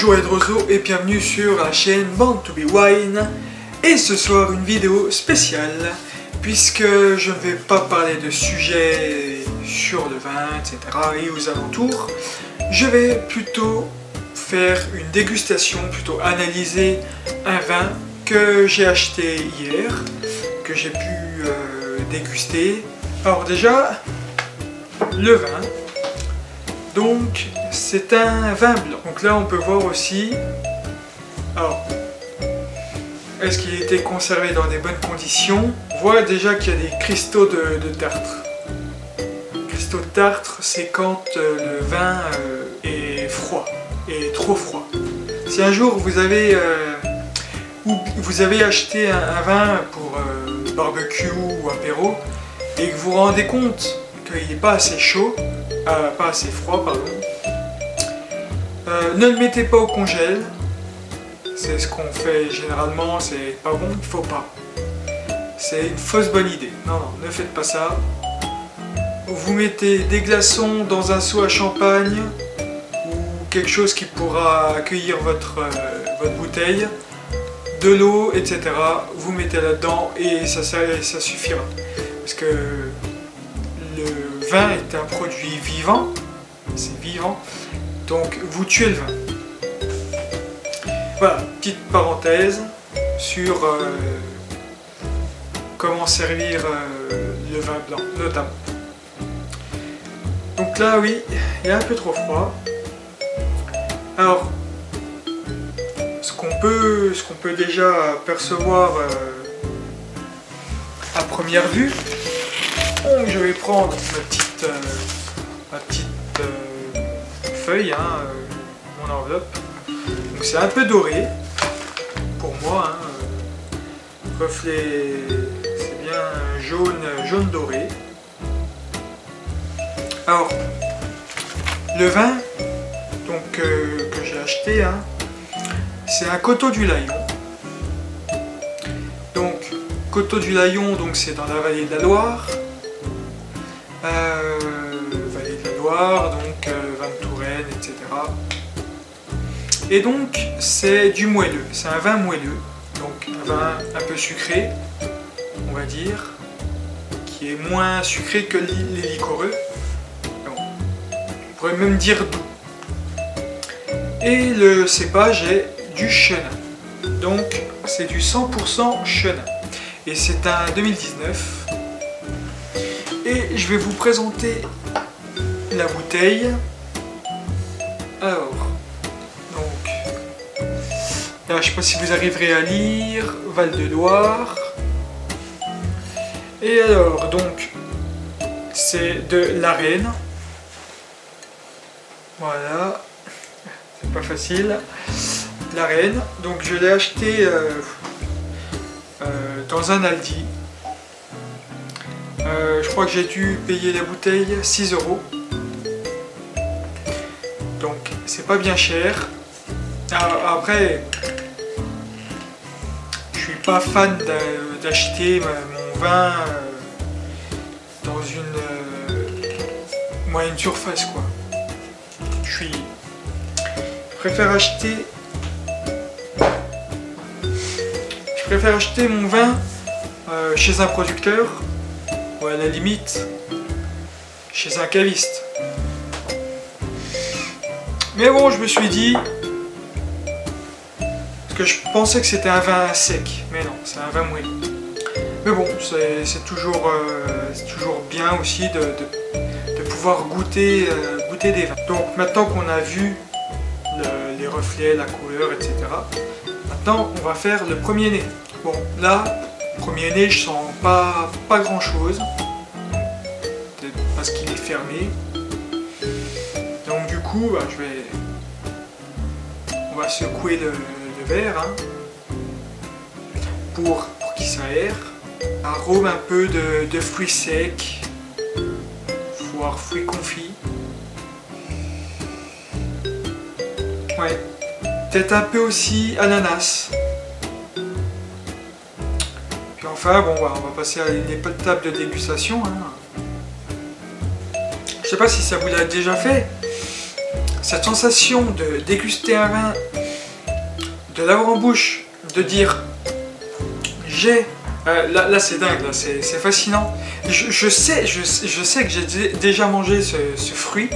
Bonjour Edrozo et bienvenue sur la chaîne Born to be Wine. Et ce soir une vidéo spéciale puisque je ne vais pas parler de sujets sur le vin, etc. et aux alentours. Je vais plutôt faire une dégustation, plutôt analyser un vin que j'ai acheté hier, que j'ai pu déguster. Alors déjà, le vin. Donc c'est un vin blanc. Donc là on peut voir aussi, alors est-ce qu'il a été conservé dans des bonnes conditions? On voit déjà qu'il y a des cristaux de tartre. Cristaux de tartre, c'est quand le vin est froid, et trop froid. Si un jour vous avez acheté un vin pour barbecue ou apéro et que vous vous rendez compte qu'il n'est pas assez chaud, pas assez froid, pardon. Ne le mettez pas au congèle, c'est ce qu'on fait généralement, c'est pas bon, il faut pas. C'est une fausse bonne idée. Non, non, ne faites pas ça. Vous mettez des glaçons dans un seau à champagne ou quelque chose qui pourra accueillir votre bouteille, de l'eau, etc. Vous mettez là-dedans et ça suffira. Parce que le vin est un produit vivant, c'est vivant, donc vous tuez le vin. Voilà, petite parenthèse sur comment servir le vin blanc, notamment. Donc là, oui, il est un peu trop froid. Alors, ce qu'on peut déjà percevoir à première vue, donc je vais prendre ma petite feuille, mon enveloppe. Donc c'est un peu doré pour moi, reflet, c'est bien jaune doré. Alors le vin donc que j'ai acheté, c'est un Coteaux du Layon. Donc Coteaux du Layon, donc c'est dans la vallée de la Loire. Vallée de la Loire, donc vin de Touraine, etc. Et donc c'est du moelleux, c'est un vin moelleux, donc un vin un peu sucré, on va dire, qui est moins sucré que les liquoreux. Donc, on pourrait même dire doux. Et le cépage est du chenin, donc c'est du 100% chenin. Et c'est un 2019. Et je vais vous présenter la bouteille. Alors, donc, là, je ne sais pas si vous arriverez à lire, Val de Loire. Et alors, donc, c'est de l'Arène. Voilà, c'est pas facile. L'Arène, donc je l'ai acheté dans un Aldi. Je crois que j'ai dû payer la bouteille 6 €. Donc c'est pas bien cher. Après, je suis pas fan d'acheter mon vin dans une moyenne surface, quoi. Je préfère acheter mon vin chez un producteur, ou à la limite chez un caviste. Mais bon, je me suis dit, parce que je pensais que c'était un vin sec, mais non, c'est un vin moelleux. Mais bon, c'est toujours bien aussi de pouvoir goûter des vins. Donc maintenant qu'on a vu les reflets, la couleur, etc., maintenant on va faire le premier nez. Bon, là, premier nez, je sens pas grand chose, parce qu'il est fermé. Donc du coup, on va secouer le verre, pour qu'il s'aère. Arôme un peu de fruits secs, voire fruits confits. Ouais, peut-être un peu aussi ananas. Puis enfin, bon, on va passer à l'étape de dégustation. Je sais pas si ça vous l'a déjà fait. cette sensation de déguster un vin, de l'avoir en bouche, de dire j'ai... là c'est dingue, là c'est fascinant. Je sais que j'ai déjà mangé ce fruit,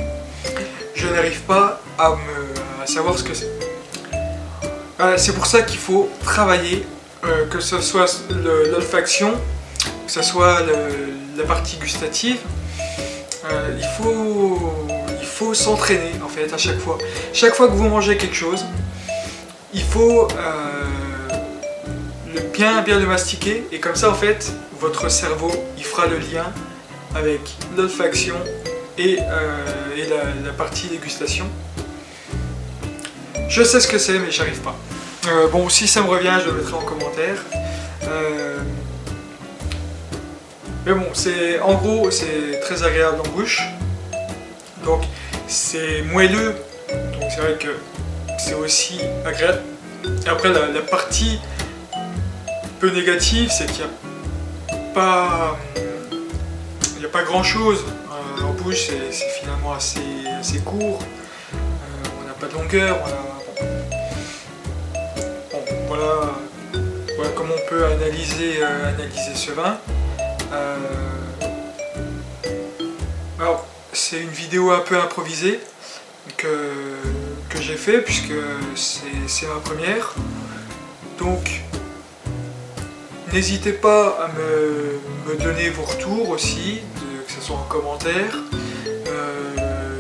je n'arrive pas à savoir ce que c'est. C'est pour ça qu'il faut travailler, que ce soit l'olfaction, que ce soit la partie gustative. Il faut s'entraîner en fait à chaque fois. Chaque fois que vous mangez quelque chose, il faut bien le mastiquer, et comme ça en fait votre cerveau il fera le lien avec l'olfaction et la partie dégustation. Je sais ce que c'est mais j'arrive pas. Bon, si ça me revient je le mettrai en commentaire. Mais bon, en gros c'est très agréable en bouche, donc c'est moelleux, donc c'est vrai que c'est aussi agréable. Et après la partie peu négative, c'est qu'il n'y a pas grand chose en bouche, c'est finalement assez court, on n'a pas de longueur, voilà comment on peut analyser ce vin. Alors c'est une vidéo un peu improvisée que j'ai fait puisque c'est ma première, donc n'hésitez pas à me donner vos retours aussi, que ce soit en commentaire,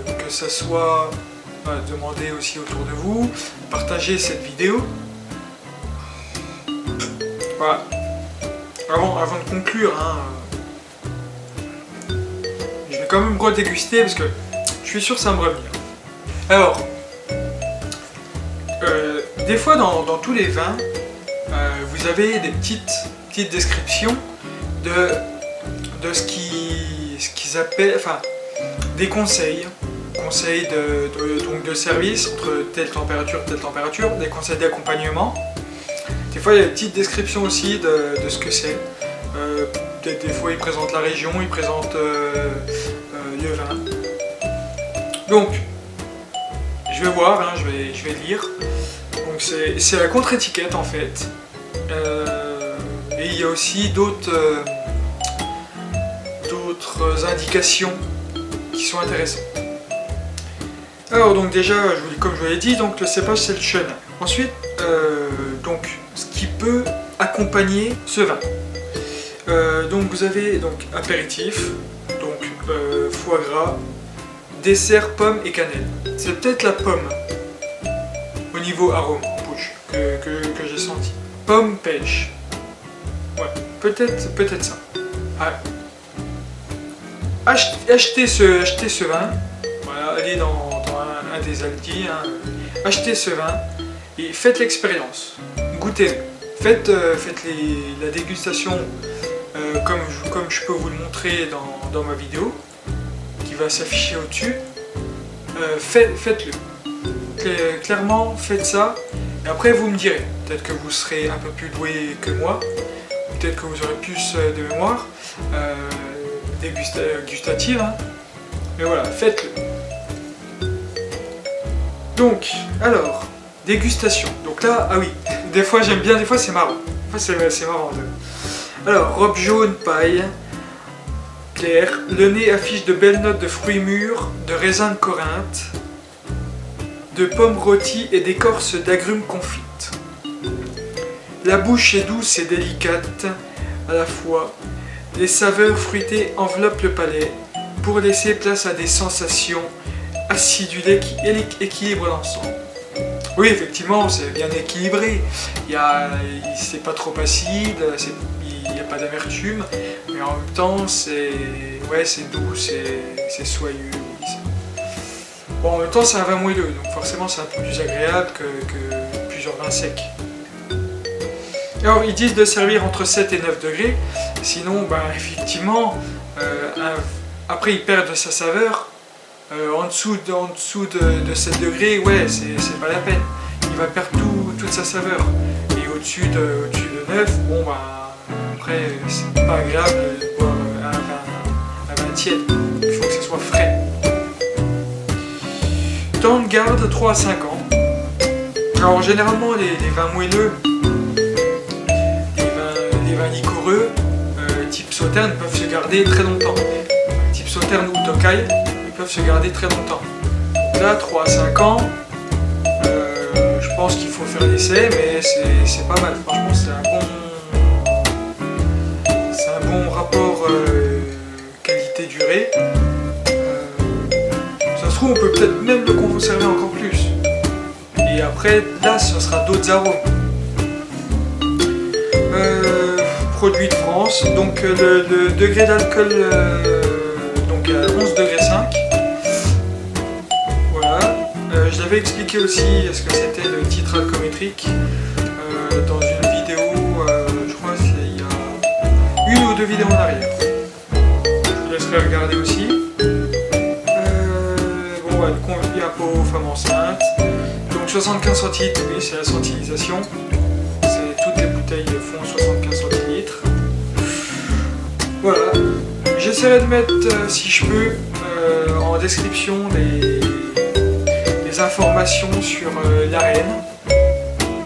que ce soit demander aussi autour de vous, partagez cette vidéo. Voilà. Avant de conclure, je vais quand même redéguster parce que je suis sûr que ça va me revenir. Alors, des fois dans tous les vins, vous avez des petites descriptions de ce qu'ils appellent, enfin, des conseils de service entre telle température, des conseils d'accompagnement. Des fois il y a des petites descriptions aussi de ce que c'est. Des fois ils présentent la région, ils présentent le vin. Donc je vais voir, je vais lire. Donc c'est la contre-étiquette en fait. Et il y a aussi d'autres indications qui sont intéressantes. Alors donc déjà, comme je vous l'ai dit, donc le cépage c'est le chenin. Ensuite, donc ce qui peut accompagner ce vin. Donc vous avez donc apéritif, donc foie gras, dessert, pomme et cannelle. C'est peut-être la pomme au niveau arôme en bouche que j'ai senti. Pomme, pêche. Ouais, peut-être ça. Ah. Achetez ce vin. Voilà, allez dans un des Aldi, achetez ce vin et faites l'expérience. Goûtez-le. Faites la dégustation comme je peux vous le montrer dans ma vidéo qui va s'afficher au-dessus. Faites-le. Clairement, faites ça. Et après, vous me direz. Peut-être que vous serez un peu plus doué que moi. Peut-être que vous aurez plus de mémoire gustative. Mais voilà, faites-le. Donc, alors, dégustation. Donc là, ah oui, des fois j'aime bien, des fois c'est marrant. Des fois c'est marrant. Alors, robe jaune, paille, clair. Le nez affiche de belles notes de fruits mûrs, de raisins de Corinthe, de pommes rôties et d'écorce d'agrumes confites. La bouche est douce et délicate à la fois. Les saveurs fruitées enveloppent le palais pour laisser place à des sensations acidulées qui équilibrent l'ensemble. Oui, effectivement, c'est bien équilibré. C'est pas trop acide, il n'y a pas d'amertume, mais en même temps, c'est doux, c'est soyeux. Bon, en même temps, c'est un vin moelleux, donc forcément, c'est un peu plus agréable que plusieurs vins secs. Alors, ils disent de servir entre 7 et 9 degrés, sinon, effectivement, après, il perd de sa saveur. En dessous de 7 degrés, ouais, c'est pas la peine. Il va perdre toute sa saveur. Et au-dessus de 9, bon, après, c'est pas agréable de boire un vin tiède. Il faut que ce soit frais. temps de garde 3 à 5 ans. Alors généralement les vins moelleux, les vins liquoreux, type Sauternes peuvent se garder très longtemps. Type Sauternes ou Tokai, ils peuvent se garder très longtemps. Donc là, 3 à 5 ans, je pense qu'il faut faire l'essai, mais c'est pas mal. Franchement, c'est un bon rapport qualité-durée. Ça se trouve, on peut peut-être même le conserver encore plus. Et après, là, ce sera d'autres arômes. Produit de France, donc le degré d'alcool donc à 11,5 degrés. Voilà. Je l'avais expliqué aussi ce que c'était le titre alcoométrique dans une vidéo, je crois qu'il y a une ou deux vidéos en arrière. Je vous laisserai regarder aussi. Bon, ouais, convient pour femmes enceintes. Donc 75 centilitres, oui, c'est la centilisation. Toutes les bouteilles font 75 centilitres. Voilà. J'essaierai de mettre, si je peux, en description les informations sur l'arène.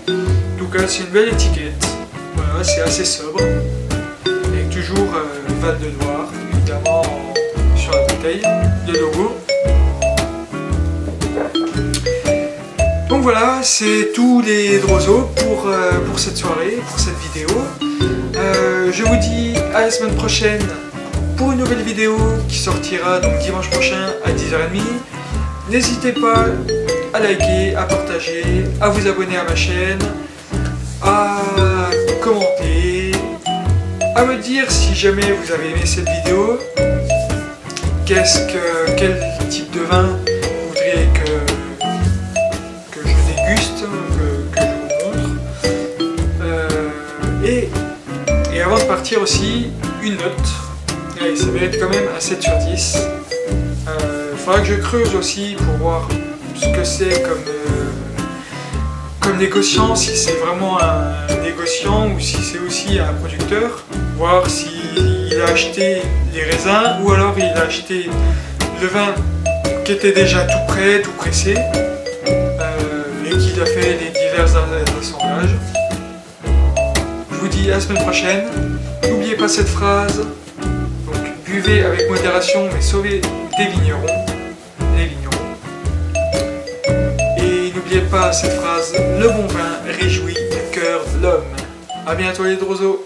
En tout cas, c'est une belle étiquette. Voilà, c'est assez sobre. Avec toujours Val de Loire, évidemment, sur la bouteille, le logo. Donc voilà, c'est tous les Droso pour cette soirée, pour cette vidéo. Je vous dis à la semaine prochaine pour une nouvelle vidéo qui sortira donc dimanche prochain à 10h30. N'hésitez pas à liker, à partager, à vous abonner à ma chaîne, à commenter, à me dire si jamais vous avez aimé cette vidéo, quel type de vin vous voudriez que je déguste, que je vous montre. Et avant de partir aussi, une note. Allez, ça mérite quand même un 7 sur 10. Il faudra que je creuse aussi pour voir ce que c'est comme négociant, si c'est vraiment un négociant ou si c'est aussi un producteur. Voir s'il a acheté les raisins ou alors il a acheté le vin qui était déjà tout prêt, tout pressé, et qu'il a fait les divers assemblages. Je vous dis à la semaine prochaine. N'oubliez pas cette phrase. Donc, buvez avec modération, mais sauvez des vignerons. Les vignerons. Et n'oubliez pas cette phrase. Le bon vin réjouit le cœur de l'homme. A bientôt les Droso.